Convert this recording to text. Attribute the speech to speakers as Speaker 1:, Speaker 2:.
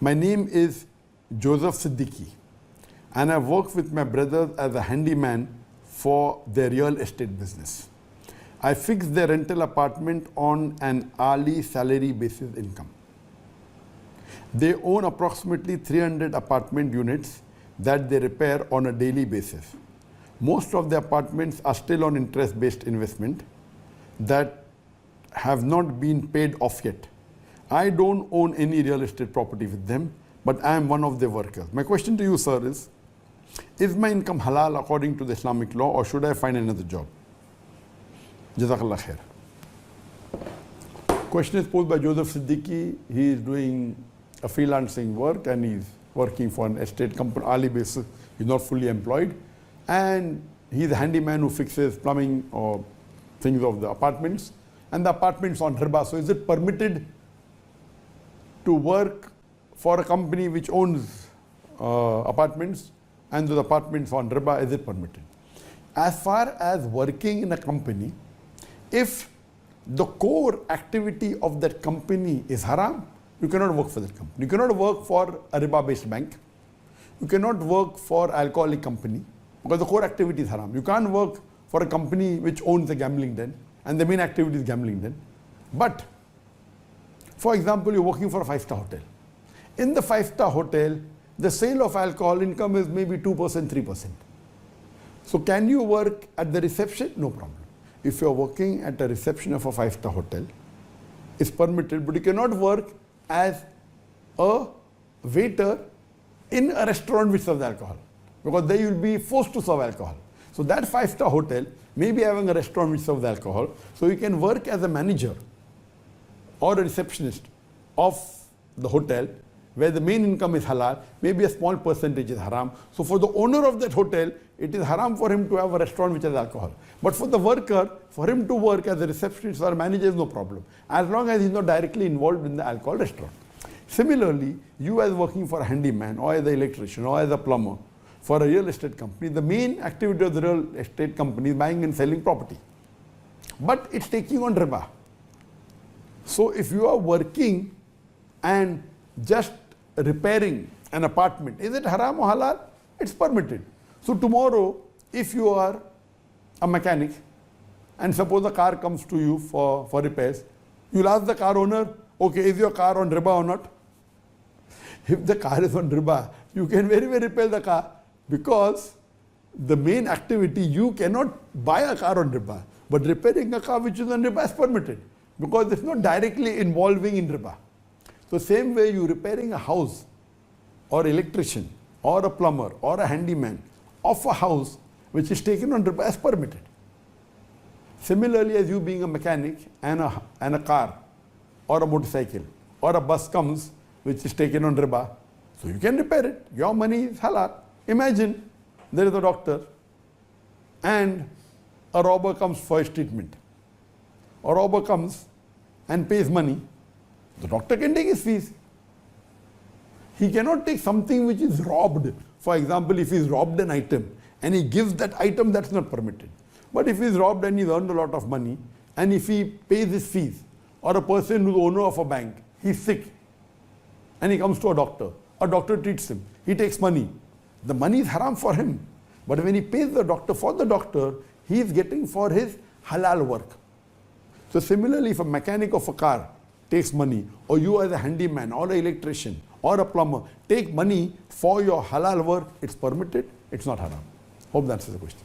Speaker 1: My name is Joseph Siddiqui, and I work with my brothers as a handyman for their real estate business. I fix their rental apartment on an hourly salary basis income. They own approximately 300 apartment units that they repair on a daily basis. Most of the apartments are still on interest-based investment that have not been paid off yet. I don't own any real estate property with them, but I am one of their workers. My question to you, sir, is my income halal according to the Islamic law, or should I find another job? Jazakallah khair. Question is posed by Joseph Siddiqui. He is doing a freelancing work and he's working for an estate company, hourly basis. He's not fully employed. And he's a handyman who fixes plumbing or things of the apartments. And the apartment's on riba. So is it permitted to work for a company which owns apartments and those apartments on riba? Is it permitted? As far as working in a company, if the core activity of that company is haram, you cannot work for that company. You cannot work for a riba-based bank. You cannot work for an alcoholic company because the core activity is haram. You can't work for a company which owns a gambling den and the main activity is gambling den. But, for example, you're working for a 5-star hotel. In the 5-star hotel, the sale of alcohol income is maybe 2%, 3%. So can you work at the reception? No problem. If you're working at a reception of a 5-star hotel, it's permitted, but you cannot work as a waiter in a restaurant which serves alcohol, because there you'll be forced to serve alcohol. So that 5-star hotel may be having a restaurant which serves alcohol, so you can work as a manager or a receptionist of the hotel where the main income is halal, maybe a small percentage is haram. So for the owner of that hotel, it is haram for him to have a restaurant which has alcohol. But for the worker, for him to work as a receptionist or a manager is no problem, as long as he's not directly involved in the alcohol restaurant. Similarly, you as working for a handyman or as an electrician or as a plumber for a real estate company, the main activity of the real estate company is buying and selling property. But it's taking on riba. So if you are working and just repairing an apartment, is it haram or halal? It's permitted. So tomorrow, if you are a mechanic and suppose a car comes to you for repairs, you'll ask the car owner, okay, is your car on riba or not? If the car is on riba, you can very well repair the car, because the main activity, you cannot buy a car on riba, but repairing a car which is on riba is permitted, because it's not directly involving in riba. So same way, you repairing a house or electrician or a plumber or a handyman of a house which is taken on riba is permitted. Similarly, as you being a mechanic and a car or a motorcycle or a bus comes which is taken on riba, so you can repair it. Your money is halal. Imagine there is a doctor and a robber comes for his treatment. A robber comes and pays money. The doctor can take his fees. He cannot take something which is robbed. For example, if he's robbed an item and he gives that item, that's not permitted. But if he's robbed and he's earned a lot of money, and if he pays his fees, or a person who's the owner of a bank, he's sick and he comes to a doctor treats him, he takes money. The money is haram for him. But when he pays the doctor for the doctor, he is getting for his halal work. So similarly, if a mechanic of a car takes money, or you as a handyman or an electrician or a plumber take money for your halal work, it's permitted, it's not haram. Hope that answers the question.